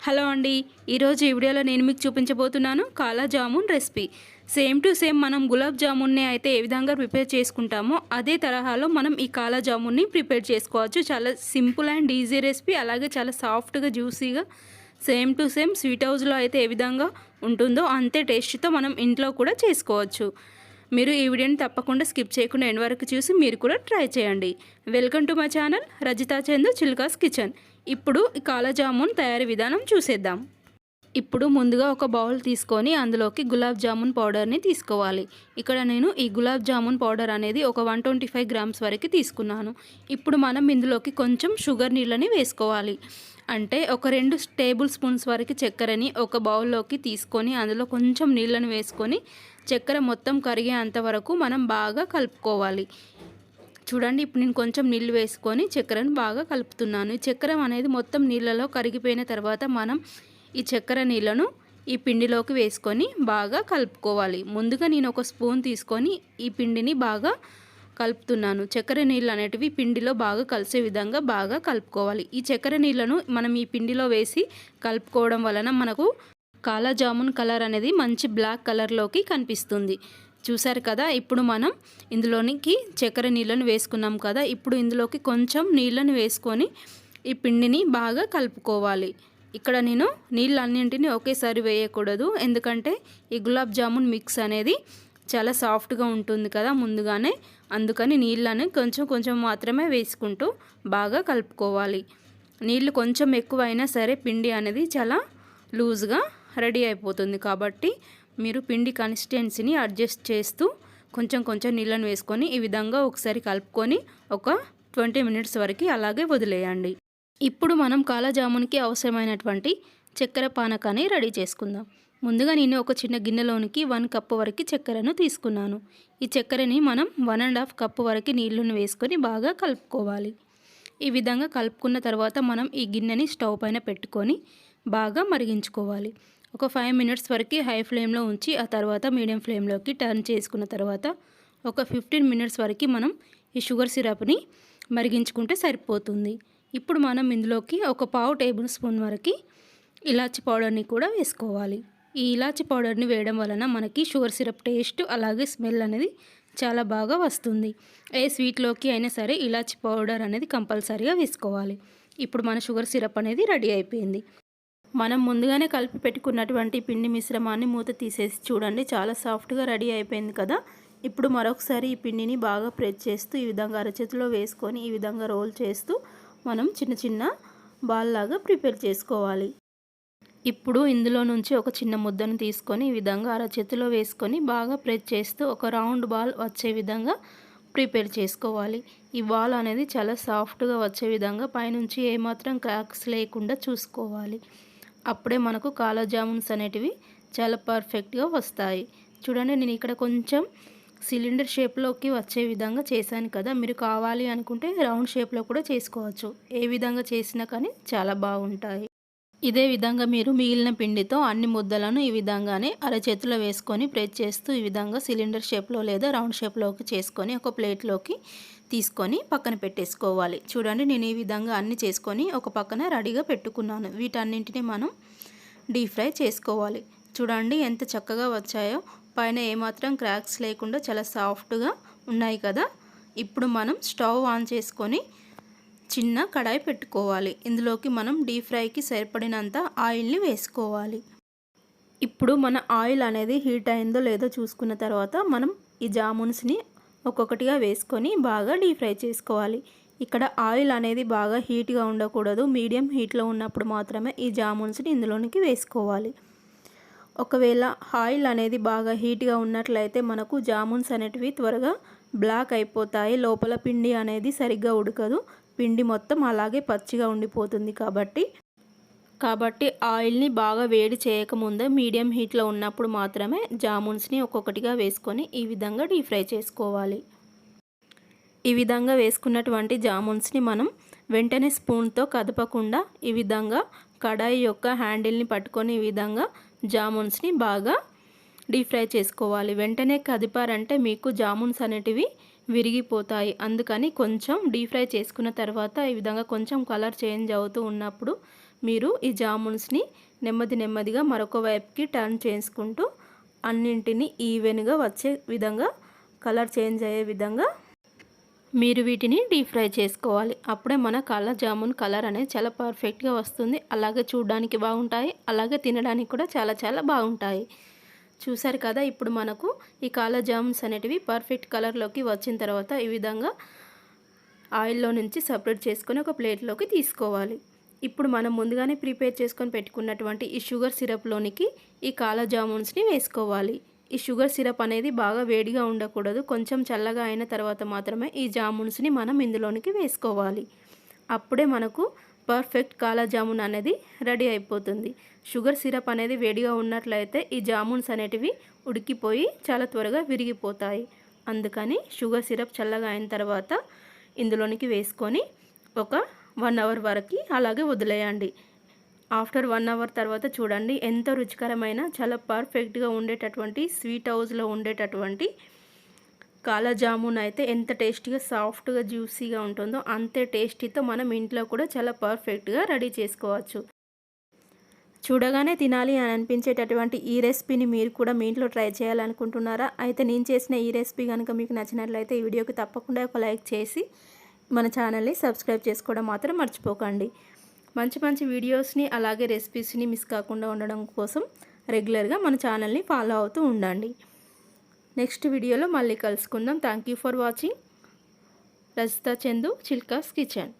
Hello అండి, ఈరోజు ఈ వీడియోలో నేను మీకు చూపించబోతున్నాను కాలా jamun recipe. Same to same మనం గులాబ్ జామున్ని అయితే ఏ విధంగా ప్రిపేర్ చేసుకుంటామో అదే తరహాలో మనం ఈ కాలా జామున్ని ప్రిపేర్ చేసుకోవచ్చు. చాలా సింపుల్ అండ్ ఈజీ రెసిపీ, అలాగే చాలా సాఫ్ట్గా జ్యూసీగా సేమ్ టు సేమ్ స్వీట్ హౌస్లో అయితే ఏ విధంగా ఉంటుందో అంతే టేస్ట్తో మనం ఇంట్లో కూడా చేసుకోవచ్చు. మీరు ఈ వీడియోని తప్పకుండా స్కిప్ చేయకుండా ఎండ్ వరకు చూసి మీరు కూడా ట్రై చేయండి. Welcome to my channel Rajitha Chandu Chilka's kitchen. ఇప్పుడు ఈ కాలా జామున్ తయారీ విధానం చూసేద్దాం. ఇప్పుడు ముందుగా ఒక బౌల్ తీసుకొని అందులోకి గులాబ్ జామున్ పౌడర్ని తీసుకోవాలి. ఇక్కడ నేను ఈ గులాబ్ జామున్ పౌడర్ అనేది ఒక 125 గ్రామ్స్ వరకు తీసుకున్నాను. ఇప్పుడు మనం ఇందులోకి కొంచెం షుగర్ నీళ్ళని వేసుకోవాలి. అంటే ఒక 2 టేబుల్ స్పూన్స్ వరకు చక్కెరని ఒక బౌల్లోకి తీసుకొని అందులో కొంచెం నీళ్ళని వేసుకొని చక్కెర మొత్తం కరిగేంత వరకు మనం బాగా కలుపుకోవాలి. చూడండి, ఇప్పుడు నేను కొంచెం నీళ్ళు వేసుకొని చక్కెరను బాగా కలుపుతున్నాను. ఈ చక్కెర అనేది మొత్తం నీళ్ళలో కరిగిపోయిన తర్వాత మనం ఈ చక్కెర నీళ్ళను ఈ పిండిలోకి వేసుకొని బాగా కలుపుకోవాలి. ముందుగా నేను ఒక స్పూన్ తీసుకొని ఈ పిండిని బాగా కలుపుతున్నాను. చక్కెర నీళ్ళు అనేటివి పిండిలో బాగా కలిసే విధంగా బాగా కలుపుకోవాలి. ఈ చక్కెర నీళ్ళను మనం ఈ పిండిలో వేసి కలుపుకోవడం వలన మనకు కాలా జామున్ కలర్ అనేది మంచి బ్లాక్ కలర్లోకి కనిపిస్తుంది. చూసారు కదా, ఇప్పుడు మనం ఇందులోనికి చక్కెర నీళ్ళను వేసుకున్నాం కదా, ఇప్పుడు ఇందులోకి కొంచెం నీళ్ళని వేసుకొని ఈ పిండిని బాగా కలుపుకోవాలి. ఇక్కడ నేను నీళ్ళన్నింటినీ ఒకేసారి వేయకూడదు, ఎందుకంటే ఈ గులాబ్ జామున్ మిక్స్ అనేది చాలా సాఫ్ట్గా ఉంటుంది కదా ముందుగానే, అందుకని నీళ్ళని కొంచెం కొంచెం మాత్రమే వేసుకుంటూ బాగా కలుపుకోవాలి. నీళ్ళు కొంచెం ఎక్కువైనా సరే పిండి అనేది చాలా లూజ్గా రెడీ అయిపోతుంది. కాబట్టి మీరు పిండి కన్సిస్టెన్సీని అడ్జస్ట్ చేస్తూ కొంచెం కొంచెం నీళ్ళను వేసుకొని ఈ విధంగా ఒకసారి కలుపుకొని ఒక 20 మినిట్స్ వరకు అలాగే వదిలేయండి. ఇప్పుడు మనం కాలా జామున్కి అవసరమైనటువంటి చక్కెర పానకాన్ని రెడీ చేసుకుందాం. ముందుగా నేను ఒక చిన్న గిన్నెలోనికి 1 కప్పు వరకు చక్కెరను తీసుకున్నాను. ఈ చక్కెరని మనం 1.5 కప్పు వరకు నీళ్ళను వేసుకొని బాగా కలుపుకోవాలి. ఈ విధంగా కలుపుకున్న తర్వాత మనం ఈ గిన్నెని స్టవ్ పైన పెట్టుకొని బాగా మరిగించుకోవాలి. ఒక 5 మినిట్స్ వరకు హై ఫ్లేమ్లో ఉంచి ఆ తర్వాత మీడియం ఫ్లేమ్లోకి టర్న్ చేసుకున్న తర్వాత ఒక 15 మినిట్స్ వరకు మనం ఈ షుగర్ సిరప్ని మరిగించుకుంటే సరిపోతుంది. ఇప్పుడు మనం ఇందులోకి ఒక 1/2 టేబుల్ స్పూన్ వరకు ఇలాచి పౌడర్ని కూడా వేసుకోవాలి. ఈ ఇలాచి పౌడర్ని వేయడం వలన మనకి షుగర్ సిరప్ టేస్ట్ అలాగే స్మెల్ అనేది చాలా బాగా వస్తుంది. ఏ స్వీట్లోకి అయినా సరే ఇలాచి పౌడర్ అనేది కంపల్సరీగా వేసుకోవాలి. ఇప్పుడు మన షుగర్ సిరప్ అనేది రెడీ అయిపోయింది. మనం ముందుగానే కలిపి పెట్టుకున్నటువంటి పిండి మిశ్రమాన్ని మూత తీసేసి చూడండి, చాలా సాఫ్ట్గా రెడీ అయిపోయింది కదా. ఇప్పుడు మరొకసారి ఈ పిండిని బాగా ప్రెస్ చేస్తూ ఈ విధంగా అరచేతిలో వేసుకొని ఈ విధంగా రోల్ చేస్తూ మనం చిన్న చిన్న బాల్ లాగా ప్రిపేర్ చేసుకోవాలి. ఇప్పుడు ఇందులో నుంచి ఒక చిన్న ముద్దను తీసుకొని ఈ విధంగా అరచేతిలో వేసుకొని బాగా ప్రెస్ చేస్తూ ఒక రౌండ్ బాల్ వచ్చే విధంగా ప్రిపేర్ చేసుకోవాలి. ఈ బాల్ అనేది చాలా సాఫ్ట్గా వచ్చే విధంగా పైనుంచి ఏమాత్రం క్రాక్స్ లేకుండా చూసుకోవాలి. అప్పుడే మనకు కాలా జామున్స్ అనేటివి చాలా పర్ఫెక్ట్గా వస్తాయి. చూడండి, నేను ఇక్కడ కొంచెం సిలిండర్ షేప్లోకి వచ్చే విధంగా చేశాను కదా. మీరు కావాలి అనుకుంటే రౌండ్ షేప్లో కూడా చేసుకోవచ్చు. ఏ విధంగా చేసినా కానీ చాలా బాగుంటాయి. ఇదే విధంగా మీరు మిగిలిన పిండితో అన్ని ముద్దలను ఈ విధంగానే అరచేతిలో వేసుకొని ప్రెస్ చేస్తూ ఈ విధంగా సిలిండర్ షేప్లో లేదా రౌండ్ షేప్లోకి చేసుకొని ఒక ప్లేట్లోకి తీసుకొని పక్కన పెట్టేసుకోవాలి. చూడండి, నేను ఈ విధంగా అన్ని చేసుకొని ఒక పక్కన రెడీగా పెట్టుకున్నాను. వీటన్నింటినీ మనం డీప్ ఫ్రై చేసుకోవాలి. చూడండి ఎంత చక్కగా వచ్చాయో, పైన ఏమాత్రం క్రాక్స్ లేకుండా చాలా సాఫ్ట్గా ఉన్నాయి కదా. ఇప్పుడు మనం స్టవ్ ఆన్ చేసుకొని చిన్న కడాయి పెట్టుకోవాలి. ఇందులోకి మనం డీప్ ఫ్రైకి సరిపడినంత ఆయిల్ని వేసుకోవాలి. ఇప్పుడు మన ఆయిల్ అనేది హీట్ అయిందో లేదో చూసుకున్న తర్వాత మనం ఈ జామున్స్ని ఒక్కొక్కటిగా వేసుకొని బాగా డీప్ ఫ్రై చేసుకోవాలి. ఇక్కడ ఆయిల్ అనేది బాగా హీట్గా ఉండకూడదు, మీడియం హీట్లో ఉన్నప్పుడు మాత్రమే ఈ జామున్స్ని ఇందులోనికి వేసుకోవాలి. ఒకవేళ ఆయిల్ అనేది బాగా హీట్గా ఉన్నట్లయితే మనకు జామున్స్ అనేటివి త్వరగా బ్లాక్ అయిపోతాయి, లోపల పిండి అనేది సరిగ్గా ఉడకదు, పిండి మొత్తం అలాగే పచ్చిగా ఉండిపోతుంది. కాబట్టి ఆయిల్ని బాగా వేడి చేయకముందే మీడియం హీట్లో ఉన్నప్పుడు మాత్రమే జామున్స్ని ఒక్కొక్కటిగా వేసుకొని ఈ విధంగా డీప్ ఫ్రై చేసుకోవాలి. ఈ విధంగా వేసుకున్నటువంటి జామున్స్ని మనం వెంటనే స్పూన్తో కదపకుండా ఈ విధంగా కడాయి యొక్క హ్యాండిల్ని పట్టుకొని ఈ విధంగా జామున్స్ని బాగా డీప్ ఫ్రై చేసుకోవాలి. వెంటనే కదిపారంటే మీకు జామున్స్ అనేటివి విరిగిపోతాయి. అందుకని కొంచెం డీప్ ఫ్రై చేసుకున్న తర్వాత ఈ విధంగా కొంచెం కలర్ చేంజ్ అవుతూ ఉన్నప్పుడు మీరు ఈ జామున్స్ని నెమ్మదిగా మరొక వైపుకి టర్న్ చేసుకుంటూ అన్నింటినీ ఈవెన్గా వచ్చే విధంగా కలర్ చేంజ్ అయ్యే విధంగా మీరు వీటిని డీప్ ఫ్రై చేసుకోవాలి. అప్పుడే మన కాలా జామున్ కలర్ అనేది చాలా పర్ఫెక్ట్గా వస్తుంది. అలాగే చూడడానికి బాగుంటాయి, అలాగే తినడానికి కూడా చాలా బాగుంటాయి. చూసారు కదా, ఇప్పుడు మనకు ఈ కాలా జామున్స్ అనేటివి పర్ఫెక్ట్ కలర్లోకి వచ్చిన తర్వాత ఈ విధంగా ఆయిల్లో నుంచి సపరేట్ చేసుకొని ఒక ప్లేట్లోకి తీసుకోవాలి. ఇప్పుడు మనం ముందుగానే ప్రిపేర్ చేసుకొని పెట్టుకున్నటువంటి ఈ షుగర్ సిరప్లోనికి ఈ కాలా జామున్స్ని వేసుకోవాలి. ఈ షుగర్ సిరప్ అనేది బాగా వేడిగా ఉండకూడదు. కొంచెం చల్లగా అయిన తర్వాత మాత్రమే ఈ జామున్స్ని మనం ఇందులోనికి వేసుకోవాలి. అప్పుడే మనకు పర్ఫెక్ట్ కాలా జామున్ అనేది రెడీ అయిపోతుంది. షుగర్ సిరప్ అనేది వేడిగా ఉన్నట్లయితే ఈ జామున్స్ అనేటివి ఉడికిపోయి చాలా త్వరగా విరిగిపోతాయి. అందుకని షుగర్ సిరప్ చల్లగా అయిన తర్వాత ఇందులోనికి వేసుకొని ఒక 1 అవర్ వరకు అలాగే వదిలేయండి. ఆఫ్టర్ 1 అవర్ తర్వాత చూడండి ఎంత రుచికరమైన చాలా పర్ఫెక్ట్గా ఉండేటటువంటి స్వీట్ హౌస్లో ఉండేటటువంటి కాలా జామున్ అయితే ఎంత టేస్టీగా సాఫ్ట్గా జ్యూసీగా ఉంటుందో అంతే టేస్టీతో మనం ఇంట్లో కూడా చాలా పర్ఫెక్ట్గా రెడీ చేసుకోవచ్చు. చూడగానే తినాలి అని అనిపించేటటువంటి ఈ రెసిపీని మీరు కూడా మీ ఇంట్లో ట్రై చేయాలనుకుంటున్నారా? అయితే నేను చేసిన ఈ రెసిపీ కనుక మీకు నచ్చినట్లయితే ఈ వీడియోకి తప్పకుండా ఒక లైక్ చేసి మన ఛానల్ని సబ్స్క్రైబ్ చేసుకోవడం మాత్రం మర్చిపోకండి. మంచి వీడియోస్ని అలాగే రెసిపీస్ని మిస్ కాకుండా ఉండడం కోసం రెగ్యులర్గా మన ఛానల్ని ఫాలో అవుతూ ఉండండి. నెక్స్ట్ వీడియోలో మళ్ళీ కలుసుకుందాం. Thank you for watching. Rajitha Chandu Chilka's kitchen.